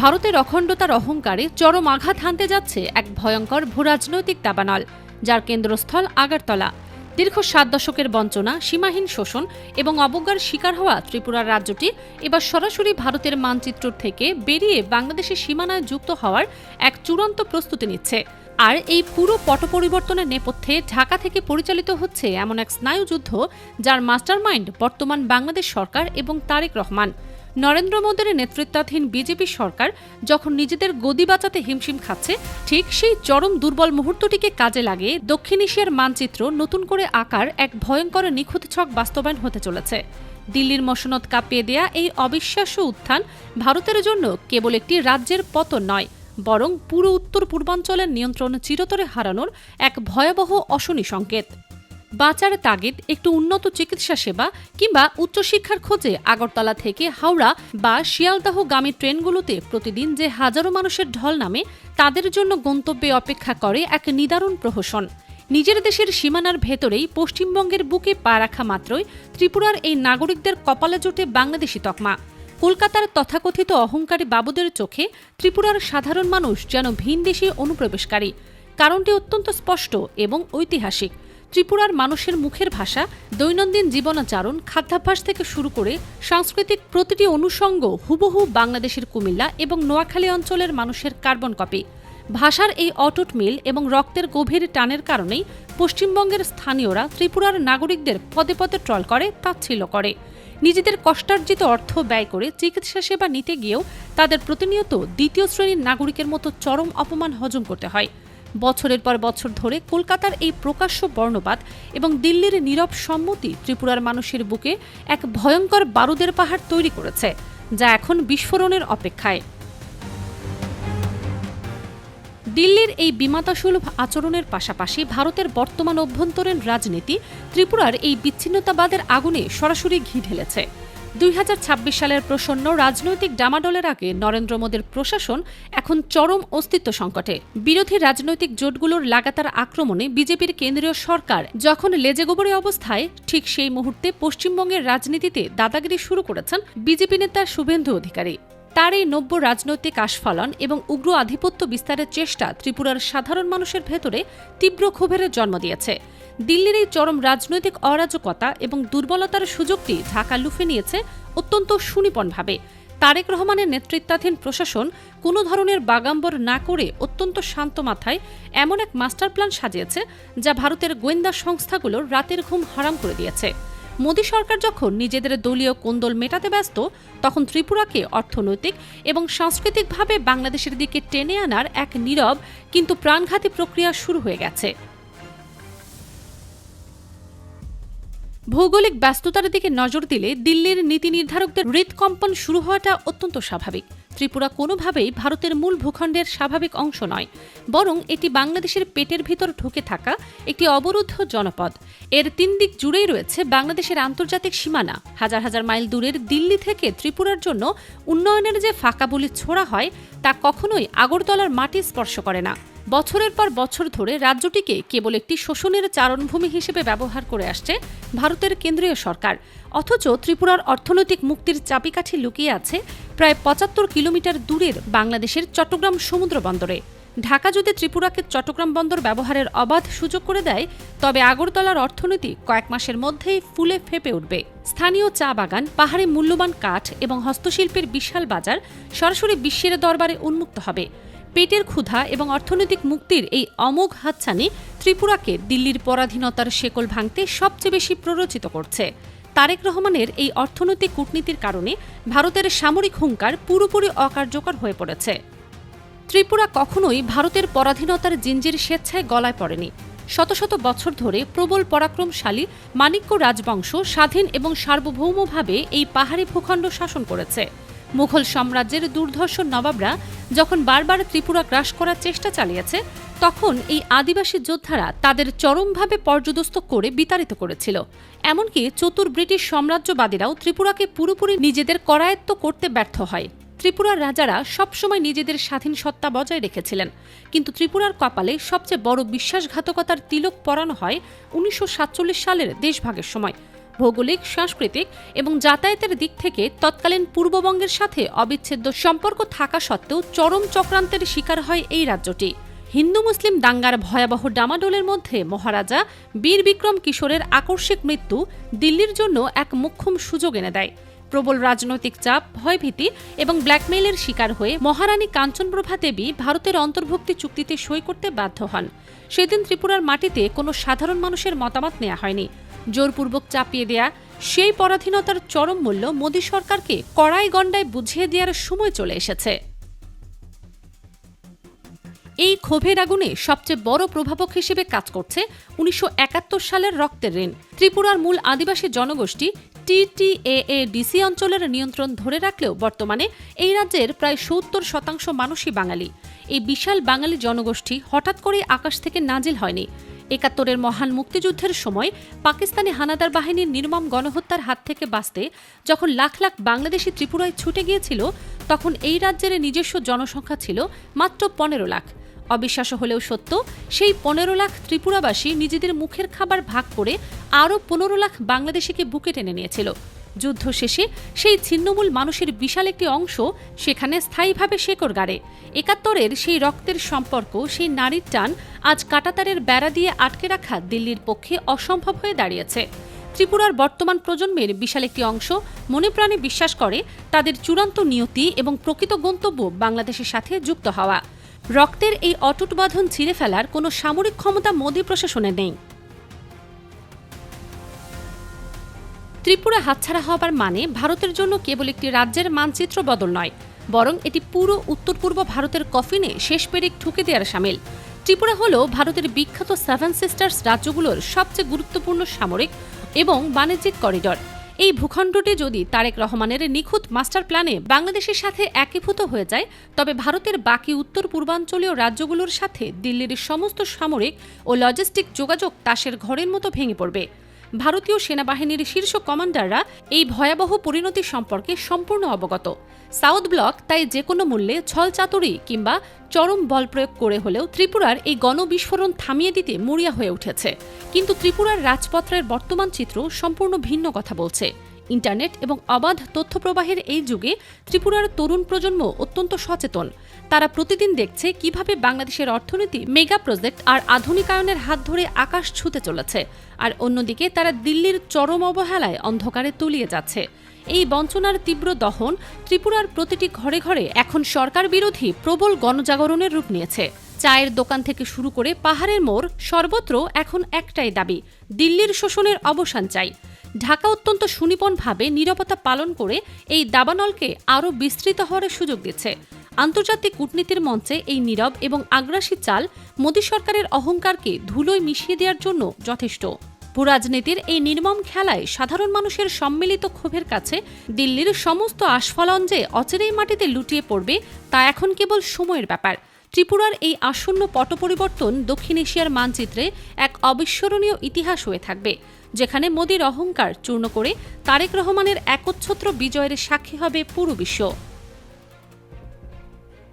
ভারতের অখণ্ডতার অহংকারে চরম আঘাত হানতে যাচ্ছে এক ভয়ঙ্কর ভূরাজনৈতিক দাবানল, যার কেন্দ্রস্থল আগরতলা। দীর্ঘ 7 দশকের বঞ্চনা, সীমাহীন শোষণ এবং অবজ্ঞার শিকার হওয়া ত্রিপুরার রাজ্যটি এবার সরাসরি ভারতের মানচিত্র থেকে বেরিয়ে বাংলাদেশের সীমানায় যুক্ত হওয়ার এক চূড়ান্ত প্রস্তুতি নিচ্ছে। আর এই পুরো পট পরিবর্তনের নেপথ্যে ঢাকা থেকে পরিচালিত হচ্ছে এমন এক স্নায়ুযুদ্ধ, যার মাস্টারমাইন্ড বর্তমান বাংলাদেশ সরকার এবং তারেক রহমান। নরেন্দ্র মোদীর নেতৃত্বাধীন বিজেপি সরকার যখন নিজেদের গদি বাঁচাতে হিমশিম খাচ্ছে, ঠিক সেই চরম দুর্বল মুহূর্তটিকে কাজে লাগিয়ে দক্ষিণ এশিয়ার মানচিত্র নতুন করে আঁকার এক ভয়ঙ্কর নিখুঁত ছক বাস্তবায়ন হতে চলেছে। দিল্লির মসনদ কাঁপিয়ে দেয়া এই অবিশ্বাস্য উত্থান ভারতের জন্য কেবল একটি রাজ্যের পতন নয়, বরং পুরো উত্তর পূর্বাঞ্চলের নিয়ন্ত্রণ চিরতরে হারানোর এক ভয়াবহ অশনি সংকেত। বাঁচার তাগিদ একটু উন্নত চিকিৎসা সেবা কিংবা উচ্চশিক্ষার খোঁজে আগরতলা থেকে হাওড়া বা শিয়ালদাহগামী ট্রেনগুলোতে প্রতিদিন যে হাজারো মানুষের ঢল নামে, তাদের জন্য গন্তব্যে অপেক্ষা করে এক নিদারুণ প্রহসন। নিজের দেশের সীমানার ভেতরেই পশ্চিমবঙ্গের বুকে পা রাখা মাত্রই ত্রিপুরার এই নাগরিকদের কপালে জোটে বাংলাদেশি তকমা। কলকাতার তথাকথিত অহংকারী বাবুদের চোখে ত্রিপুরার সাধারণ মানুষ যেন ভিনদেশী অনুপ্রবেশকারী। কারণটি অত্যন্ত স্পষ্ট এবং ঐতিহাসিক। ত্রিপুরার মানুষের মুখের ভাষা, দৈনন্দিন জীবনাচরণ, খাদ্যাভ্যাস থেকে শুরু করে সাংস্কৃতিক প্রতিটি অনুষঙ্গ হুবহু বাংলাদেশের কুমিল্লা এবং নোয়াখালী অঞ্চলের মানুষের কার্বন কপি। ভাষার এই অটুট মিল এবং রক্তের গভীর টানের কারণেই পশ্চিমবঙ্গের স্থানীয়রা ত্রিপুরার নাগরিকদের পদে পদে ট্রল করে, তাচ্ছিল্য করে। নিজেদের কষ্টার্জিত অর্থ ব্যয় করে চিকিৎসা সেবা নিতে গিয়েও তাদের প্রতিনিয়ত দ্বিতীয় শ্রেণীর নাগরিকের মতো চরম অপমান হজম করতে হয়। বছরের পর বছর ধরে কলকাতার এই প্রকাশ্য বর্ণবাদ এবং দিল্লির নীরব সম্মতি ত্রিপুরার মানুষের বুকে এক ভয়ঙ্কর বারুদের পাহাড় তৈরি করেছে, যা এখন বিস্ফোরণের অপেক্ষায়। দিল্লির এই বিমাতাসুলভ আচরণের পাশাপাশি ভারতের বর্তমান অভ্যন্তরীণ রাজনীতি ত্রিপুরার এই বিচ্ছিন্নতাবাদের আগুনে সরাসরি ঘি ঢেলেছে। 2026 সালের প্রসন্ন রাজনৈতিক ডামাডোলের আগে নরেন্দ্র মোদীর প্রশাসন এখন চরম অস্তিত্ব সংকটে। বিরোধী রাজনৈতিক জোটগুলোর লাগাতার আক্রমণে বিজেপির কেন্দ্রীয় সরকার যখন লেজেগোবরে অবস্থায়, ঠিক সেই মুহূর্তে পশ্চিমবঙ্গের রাজনীতিতে দাদাগিরি শুরু করেছেন বিজেপি নেতা শুভেন্দু অধিকারী। তার এই নব্য রাজনৈতিক আস্ফালন এবং উগ্র আধিপত্য বিস্তারের চেষ্টা ত্রিপুরার সাধারণ মানুষের ভেতরে তীব্র ক্ষোভের জন্ম দিয়েছে। দিল্লির এই চরম রাজনৈতিক অরাজকতা এবং দুর্বলতার সুযোগটি ঢাকা লুফে নিয়েছে অত্যন্ত সুনিপুণভাবে। তারেক রহমানের নেতৃত্বাধীন প্রশাসন কোনো ধরনের বাগাম্বর না করে অত্যন্ত শান্ত মাথায় এমন এক মাস্টার প্ল্যান সাজিয়েছে, যা ভারতের গোয়েন্দা সংস্থাগুলোর রাতের ঘুম হারাম করে দিয়েছে। মোদী সরকার যখন নিজেদের দলীয় কোন্দল মেটাতে ব্যস্ত, তখন ত্রিপুরাকে অর্থনৈতিক এবং সাংস্কৃতিকভাবে বাংলাদেশের দিকে টেনে আনার এক নীরব কিন্তু প্রাণঘাতী প্রক্রিয়া শুরু হয়ে গেছে। ভৌগোলিক ব্যস্ততার দিকে নজর দিলে দিল্লির নীতি নির্ধারকদের হৃদকম্পন শুরু হওয়াটা অত্যন্ত স্বাভাবিক। ত্রিপুরা কোনোভাবেই ভারতের মূল ভূখণ্ডের স্বাভাবিক অংশ নয়, বরং এটি বাংলাদেশের পেটের ভিতর ঢুকে থাকা একটি অবরুদ্ধ জনপদ। এর 3 দিক জুড়েই রয়েছে বাংলাদেশের আন্তর্জাতিক সীমানা। হাজার হাজার মাইল দূরের দিল্লি থেকে ত্রিপুরার জন্য উন্নয়নের যে ফাঁকা বুলি ছোড়া হয়, তা কখনোই আগরতলার মাটি স্পর্শ করে না। বছরের পর বছর ধরে রাজ্যটিকে কেবল একটি শোষণের চারণভূমি হিসেবে ব্যবহার করে আসছে ভারতের কেন্দ্রীয় সরকার। অথচ ত্রিপুরার অর্থনৈতিক মুক্তির চাবিকাঠি লুকিয়ে আছে প্রায় 75 কিলোমিটার দূরের বাংলাদেশের চট্টগ্রাম সমুদ্র বন্দরে। ঢাকা যদি ত্রিপুরাকে চট্টগ্রাম বন্দর ব্যবহারের অবাধ সুযোগ করে দেয়, তবে আগরতলার অর্থনীতি কয়েক মাসের মধ্যেই ফুলে ফেপে উঠবে। স্থানীয় চা বাগান, পাহাড়ি মূল্যবান কাঠ এবং হস্তশিল্পের বিশাল বাজার সরাসরি বিশ্বের দরবারে উন্মুক্ত হবে। পেটের ক্ষুধা এবং অর্থনৈতিক মুক্তির এই অমোঘ হাতছানি ত্রিপুরাকে দিল্লির পরাধীনতার শেকল ভাঙতে সবচেয়ে বেশি প্ররোচিত করছে। তারেক রহমানের এই অর্থনৈতিক কূটনীতির কারণে ভারতের সামরিক হুঙ্কার পুরোপুরি অকার্যকর হয়ে পড়েছে। ত্রিপুরা কখনোই ভারতের পরাধীনতার জিঞ্জির স্বেচ্ছায় গলায় পড়েনি। শত শত বছর ধরে প্রবল পরাক্রমশালী মানিক্য রাজবংশ স্বাধীন এবং সার্বভৌমভাবে এই পাহাড়ি ভূখণ্ড শাসন করেছে। মুঘল সাম্রাজ্যের দুর্ধর্ষ নবাবরা যখন বারবার ত্রিপুরা গ্রাস করার চেষ্টা চালিয়েছে, তখন এই আদিবাসী যোদ্ধারা তাদের চরমভাবে পর্যদস্ত করে বিতাড়িত করেছিল। এমনকি চতুর ব্রিটিশ সাম্রাজ্যবাদীরাও ত্রিপুরাকে পুরোপুরি নিজেদের করায়ত্ত করতে ব্যর্থ হয়। ত্রিপুরার রাজারা সবসময় নিজেদের স্বাধীন সত্তা বজায় রেখেছিলেন, কিন্তু ত্রিপুরার কপালে সবচেয়ে বড় বিশ্বাসঘাতকতার তিলক পরানো হয় 1947 সালের দেশভাগের সময়। ভৌগোলিক, সাংস্কৃতিক এবং যাতায়াতের দিক থেকে তৎকালীন পূর্ববঙ্গের সাথে অবিচ্ছেদ্য সম্পর্ক থাকা সত্ত্বেও চরম চক্রান্তের শিকার হয় এই রাজ্যটি। হিন্দু মুসলিম দাঙ্গার ভয়াবহ ডামাডোলের মধ্যে মহারাজা বীর বিক্রম কিশোরের আকস্মিক মৃত্যু দিল্লির জন্য এক মোক্ষম সুযোগ এনে দেয়। প্রবল রাজনৈতিক চাপ, ভয়ভীতি এবং ব্ল্যাকমেইলের শিকার হয়ে মহারানী কাঞ্চনপ্রভা দেবী ভারতের অন্তর্ভুক্তি চুক্তিতে সই করতে বাধ্য হন। সেদিন ত্রিপুরার মাটিতে কোনো সাধারণ মানুষের মতামত নেওয়া হয়নি। জোরপূর্বক চাপিয়ে দেয়া সেই পরাধীনতার চরম মূল্য মোদী সরকারকে কড়াই গণ্ডায় বুঝিয়ে দেওয়ার সময় চলে এসেছে। এই ক্ষোভের আগুনে সবচেয়ে বড় প্রভাবক হিসেবে কাজ করছে 1971 সালের রক্তের ঋণ। ত্রিপুরার মূল আদিবাসী জনগোষ্ঠী TTAADC অঞ্চলের নিয়ন্ত্রণ ধরে রাখলেও বর্তমানে এই রাজ্যের প্রায় 70% মানুষই বাঙালি। এই বিশাল বাঙালি জনগোষ্ঠী হঠাৎ করে আকাশ থেকে নাজিল হয়নি। 71-এর মহান মুক্তিযুদ্ধের সময় পাকিস্তানি হানাদার বাহিনীর নির্মম গণহত্যার হাত থেকে বাঁচতে যখন লাখ লাখ বাংলাদেশি ত্রিপুরায় ছুটে গিয়েছিল, তখন এই রাজ্যের নিজস্ব জনসংখ্যা ছিল মাত্র 15 লাখ। অবিশ্বাস্য হলেও সত্য, সেই 15 লাখ ত্রিপুরাবাসী নিজেদের মুখের খাবার ভাগ করে আরও 15 লাখ বাংলাদেশিকে বুকে টেনে নিয়েছিল। যুদ্ধ শেষে সেই ছিন্নমূল মানুষের বিশাল একটি অংশ সেখানে স্থায়ীভাবে শেকড় গাড়ে। 71-এর সেই রক্তের সম্পর্ক, সেই নারীর টান আজ কাঁটাতারের বেড়া দিয়ে আটকে রাখা দিল্লির পক্ষে অসম্ভব হয়ে দাঁড়িয়েছে। ত্রিপুরার বর্তমান প্রজন্মের বিশাল একটি অংশ মনে প্রাণে বিশ্বাস করে তাদের চূড়ান্ত নিয়তি এবং প্রকৃত গন্তব্য বাংলাদেশের সাথে যুক্ত হওয়া। রক্তের এই অটুট বাঁধন ছিঁড়ে ফেলার কোনো সামরিক ক্ষমতা মোদী প্রশাসনে নেই। ত্রিপুরা হাতছাড়া হবার মানে ভারতের জন্য কেবল একটি রাজ্যের মানচিত্র বদল নয়, বরং এটি পুরো উত্তর পূর্ব ভারতের কফিনে শেষ পেরেক ঠুকে দেওয়ার শামিল। ত্রিপুরা হল ভারতের বিখ্যাত 7 সিস্টার্স রাজ্যগুলোর সবচেয়ে গুরুত্বপূর্ণ সামরিক এবং বাণিজ্যিক করিডর। এই ভূখণ্ডটি যদি তারেক রহমানের নিখুঁত মাস্টার প্ল্যানে বাংলাদেশের সাথে একীভূত হয়ে যায়, তবে ভারতের বাকি উত্তর পূর্বাঞ্চলীয় রাজ্যগুলোর সাথে দিল্লির সমস্ত সামরিক ও লজিস্টিক যোগাযোগ তাসের ঘরের মতো ভেঙে পড়বে। ভারতীয় সেনাবাহিনীর শীর্ষ কমান্ডাররা এই ভয়াবহ পরিণতি সম্পর্কে সম্পূর্ণ অবগত। সাউথ ব্লক তাই যে কোনো মূল্যে ছলচাতুরি কিংবা চরম বল প্রয়োগ করে হলেও ত্রিপুরার এই গণবিস্ফোরণ থামিয়ে দিতে মরিয়া হয়ে উঠেছে। কিন্তু ত্রিপুরার রাজপত্রের বর্তমান চিত্র সম্পূর্ণ ভিন্ন কথা বলছে। ইন্টারনেট এবং অবাধ তথ্য প্রবাহের এই যুগে ত্রিপুরার তরুণ প্রজন্ম অত্যন্ত সচেতন। তারা প্রতিদিন দেখছে কিভাবে বাংলাদেশের অর্থনীতি মেগা প্রজেক্ট আর আধুনিকায়নের হাত ধরে আকাশ ছুঁতে চলেছে, আর অন্যদিকে তারা দিল্লির চরম অবহেলায় অন্ধকারে তলিয়ে যাচ্ছে। এই বঞ্চনার তীব্র দহন ত্রিপুরার প্রতিটি ঘরে ঘরে এখন সরকার বিরোধী প্রবল গণজাগরণের রূপ নিয়েছে। চায়ের দোকান থেকে শুরু করে পাহাড়ের মোড় সর্বত্র এখন একটাই দাবি, দিল্লির শোষণের অবসান চাই। ঢাকা অত্যন্ত সুনিপুণভাবে নিরাপত্তা পালন করে এই দাবানলকে আরও বিস্তৃত হওয়ার সুযোগ দিচ্ছে। আন্তর্জাতিক কূটনীতির মঞ্চে এই নীরব এবং আগ্রাসী চাল মোদী সরকারের অহংকারকে ধুলোয় মিশিয়ে দেওয়ার জন্য যথেষ্ট। ভূরাজনীতির এই নির্মম খেলায় সাধারণ মানুষের সম্মিলিত ক্ষোভের কাছে দিল্লির সমস্ত আস্ফালন যে অচিরেই মাটিতে লুটিয়ে পড়বে, তা এখন কেবল সময়ের ব্যাপার। ত্রিপুরার এই আসন্ন পট পরিবর্তন দক্ষিণ এশিয়ার মানচিত্রে এক অবিস্মরণীয় ইতিহাস হয়ে থাকবে, যেখানে মোদীর অহংকার চূর্ণ করে তারেক রহমানের একচ্ছত্র বিজয়ের সাক্ষী হবে পুরো বিশ্ব।